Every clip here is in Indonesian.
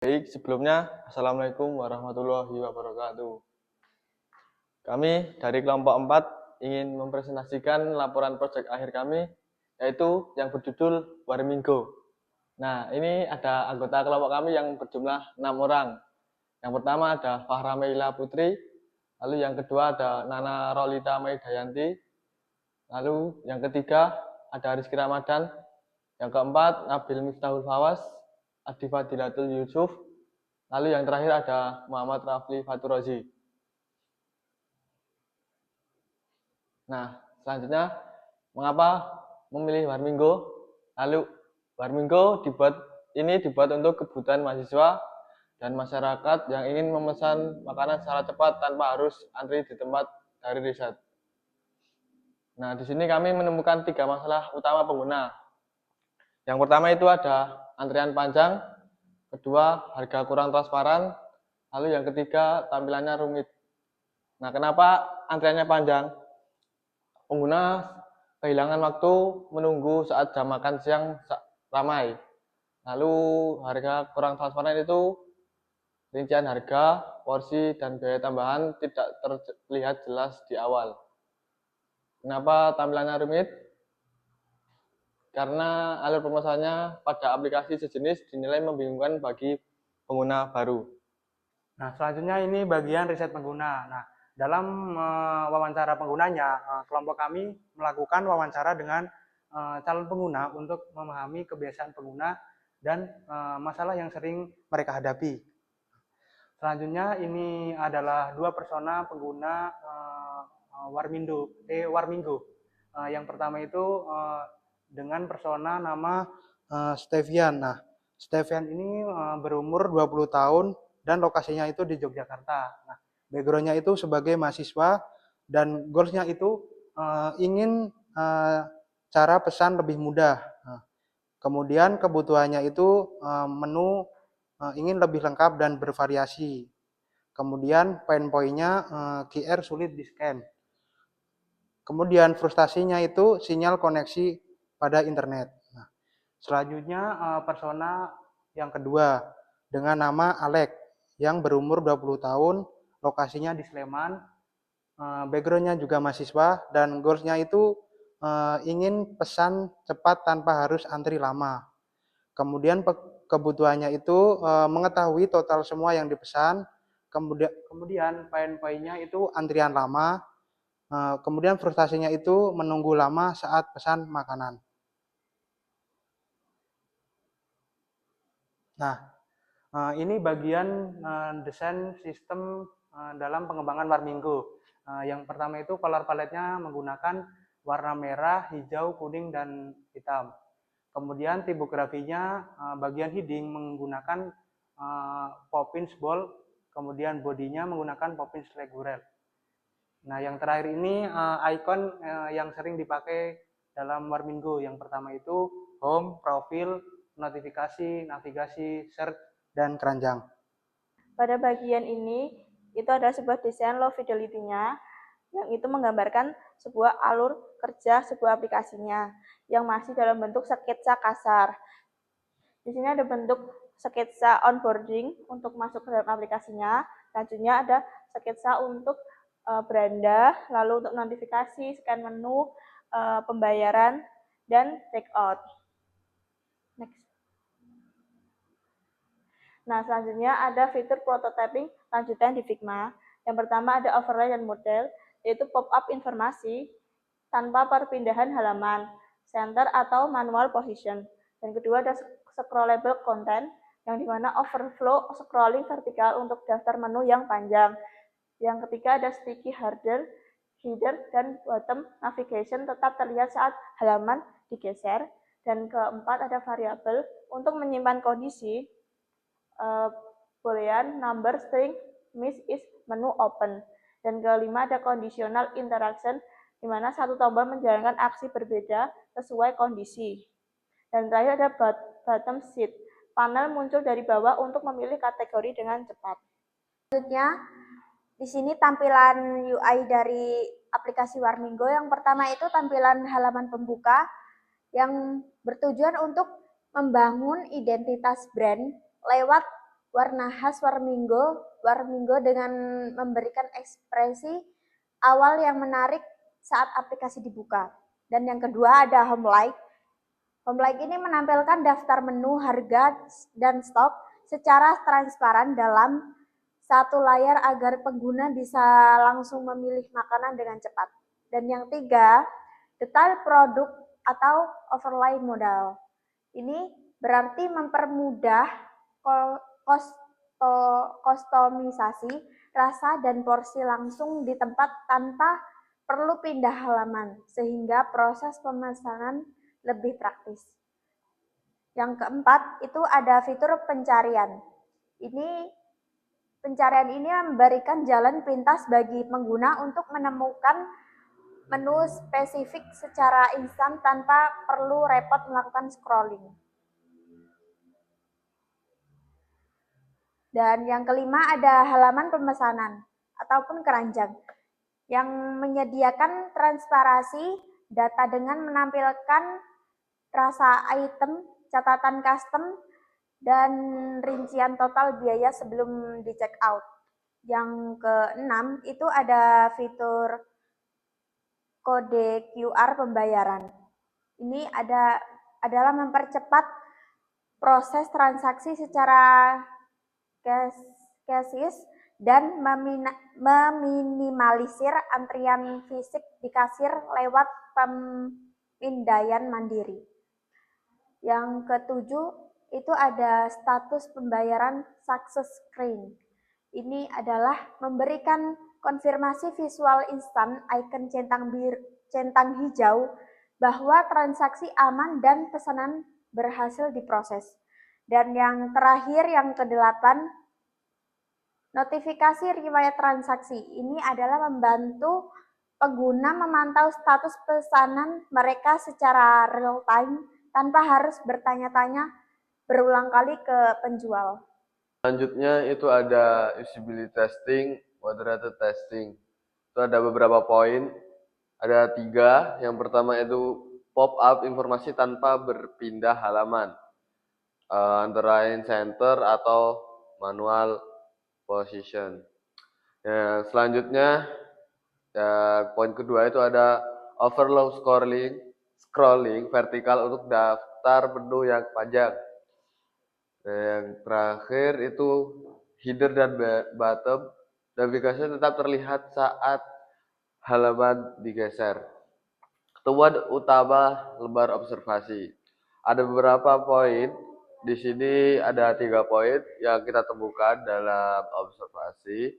Baik, sebelumnya Assalamualaikum warahmatullahi wabarakatuh. Kami dari kelompok 4 ingin mempresentasikan laporan proyek akhir kami, yaitu yang berjudul Warminggo. Nah, ini ada anggota kelompok kami yang berjumlah 6 orang. Yang pertama ada Fahra Meila Putri, lalu yang kedua ada Nana Rolita Maidayanti, lalu yang ketiga ada Rizky Ramadan, yang keempat Nabil Miftahul Fawas, Adi Fadilatul Yusuf, lalu yang terakhir ada Muhammad Rafli Faturozi. Nah, selanjutnya mengapa memilih Warminggo? Lalu Warminggo dibuat untuk kebutuhan mahasiswa dan masyarakat yang ingin memesan makanan secara cepat tanpa harus antri di tempat dari riset. Nah, di sini kami menemukan 3 masalah utama pengguna. Yang pertama itu ada antrian panjang, kedua harga kurang transparan, lalu yang ketiga tampilannya rumit. Nah, kenapa antriannya panjang? Pengguna kehilangan waktu menunggu saat jam makan siang ramai. Lalu harga kurang transparan itu rincian harga, porsi, dan biaya tambahan tidak terlihat jelas di awal. Kenapa tampilannya rumit? Karena alur pemesannya pada aplikasi sejenis dinilai membingungkan bagi pengguna baru. Nah, selanjutnya ini bagian riset pengguna. Nah, dalam wawancara penggunanya, kelompok kami melakukan wawancara dengan calon pengguna untuk memahami kebiasaan pengguna dan masalah yang sering mereka hadapi. Selanjutnya ini adalah 2 persona pengguna Warminggo. Yang pertama itu dengan persona nama Stevian. Nah, Stevian ini berumur 20 tahun dan lokasinya itu di Yogyakarta. Nah, background-nya itu sebagai mahasiswa dan goals-nya itu ingin cara pesan lebih mudah. Nah, kemudian kebutuhannya itu menu ingin lebih lengkap dan bervariasi. Kemudian pain point-nya QR sulit di-scan. Kemudian frustasinya itu sinyal koneksi pada internet. Nah, selanjutnya persona yang kedua dengan nama Alex yang berumur 20 tahun, lokasinya di Sleman, background-nya juga mahasiswa dan goals-nya itu ingin pesan cepat tanpa harus antri lama. Kemudian kebutuhannya itu mengetahui total semua yang dipesan. Kemudian poin-poinnya itu antrian lama. Kemudian frustasinya itu menunggu lama saat pesan makanan. Nah, ini bagian desain sistem dalam pengembangan Warminggo. Yang pertama itu color palette-nya menggunakan warna merah, hijau, kuning, dan hitam. Kemudian tipografinya bagian heading menggunakan Poppins bold, kemudian bodinya menggunakan Poppins regular. Nah, yang terakhir ini icon yang sering dipakai dalam Warminggo. Yang pertama itu home, profil, notifikasi, navigasi, search, dan keranjang. Pada bagian ini itu ada sebuah desain low fidelity-nya yang itu menggambarkan sebuah alur kerja sebuah aplikasinya yang masih dalam bentuk sketsa kasar. Di sini ada bentuk sketsa onboarding untuk masuk ke dalam aplikasinya. Selanjutnya ada sketsa untuk beranda, lalu untuk notifikasi, scan menu, pembayaran, dan checkout. Next. Nah, selanjutnya ada fitur prototyping lanjutan di Figma. Yang pertama ada overlay dan model, yaitu pop-up informasi tanpa perpindahan halaman, center atau manual position. Dan kedua ada scrollable content, yang dimana overflow scrolling vertikal untuk daftar menu yang panjang. Yang ketiga ada sticky header, dan bottom navigation tetap terlihat saat halaman digeser. Dan keempat ada variabel untuk menyimpan kondisi, boolean, number, string, miss, is, menu, open. Dan kelima ada conditional interaction, di mana satu tombol menjalankan aksi berbeda sesuai kondisi. Dan terakhir ada bottom sheet, panel muncul dari bawah untuk memilih kategori dengan cepat. Selanjutnya, di sini tampilan UI dari aplikasi Warminggo. Yang pertama itu tampilan halaman pembuka yang bertujuan untuk membangun identitas brand lewat warna khas Warmingo dengan memberikan ekspresi awal yang menarik saat aplikasi dibuka. Dan yang kedua ada Homelight. Homelight ini menampilkan daftar menu, harga, dan stok secara transparan dalam satu layar agar pengguna bisa langsung memilih makanan dengan cepat. Dan yang ketiga, detail produk atau overlay modal. Ini berarti mempermudah kustomisasi rasa dan porsi langsung di tempat tanpa perlu pindah halaman, sehingga proses pemesanan lebih praktis. Yang keempat, itu ada fitur pencarian. Pencarian ini memberikan jalan pintas bagi pengguna untuk menemukan menu spesifik secara instan tanpa perlu repot melakukan scrolling. Dan yang kelima ada halaman pemesanan ataupun keranjang yang menyediakan transparansi data dengan menampilkan rasa item, catatan custom, dan rincian total biaya sebelum di check out. Yang keenam itu ada fitur kode QR pembayaran. Ini adalah mempercepat proses transaksi secara cashless dan meminimalisir antrian fisik di kasir lewat pemindaian mandiri. Yang ketujuh itu ada status pembayaran success screen. Ini adalah memberikan konfirmasi visual instan icon centang hijau bahwa transaksi aman dan pesanan berhasil diproses. Dan yang terakhir, yang ke-8, notifikasi riwayat transaksi. Ini adalah membantu pengguna memantau status pesanan mereka secara real time tanpa harus bertanya-tanya berulang kali ke penjual. Selanjutnya itu ada usability testing, moderated testing. Itu ada beberapa poin, ada 3. Yang pertama itu pop-up informasi tanpa berpindah halaman, antara in center atau manual position. Ya, selanjutnya poin kedua itu ada overload scrolling vertikal untuk daftar menu yang panjang. Yang terakhir itu header dan bottom navigasi tetap terlihat saat halaman digeser. Ketemuan utama lembar observasi. Ada beberapa poin. Di sini ada 3 poin yang kita temukan dalam observasi.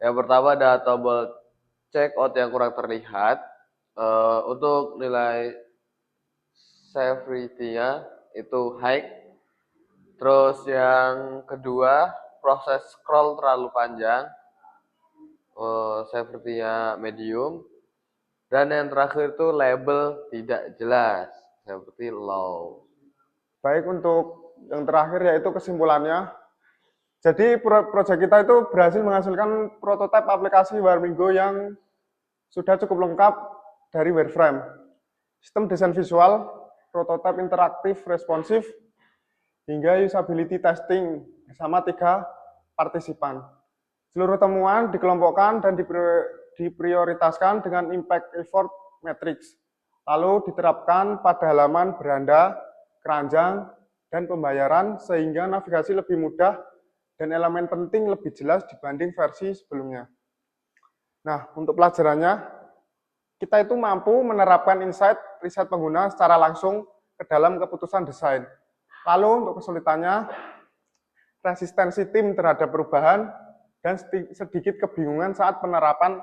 Yang pertama ada tombol checkout yang kurang terlihat. Untuk nilai severity-nya itu high. Terus yang kedua, proses scroll terlalu panjang. Severity-nya medium. Dan yang terakhir itu label tidak jelas, seperti low. Baik, untuk yang terakhir yaitu kesimpulannya. Jadi proyek kita itu berhasil menghasilkan prototipe aplikasi Warmingo yang sudah cukup lengkap dari wireframe, sistem desain visual, prototipe interaktif responsif, hingga usability testing bersama 3 partisipan. Seluruh temuan dikelompokkan dan diprioritaskan dengan impact effort matrix, lalu diterapkan pada halaman beranda, keranjang, dan pembayaran sehingga navigasi lebih mudah dan elemen penting lebih jelas dibanding versi sebelumnya. Nah, untuk pelajarannya, kita itu mampu menerapkan insight riset pengguna secara langsung ke dalam keputusan desain. Lalu untuk kesulitannya, resistensi tim terhadap perubahan dan sedikit kebingungan saat penerapan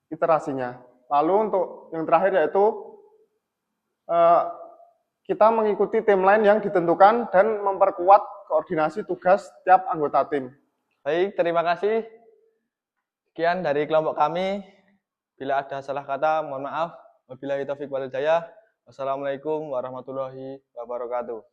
iterasinya. Lalu untuk yang terakhir yaitu kita mengikuti timeline yang ditentukan dan memperkuat koordinasi tugas setiap anggota tim. Baik, terima kasih. Sekian dari kelompok kami. Bila ada salah kata, mohon maaf. Wabillahi taufiq wal hidayah. Wassalamualaikum warahmatullahi wabarakatuh.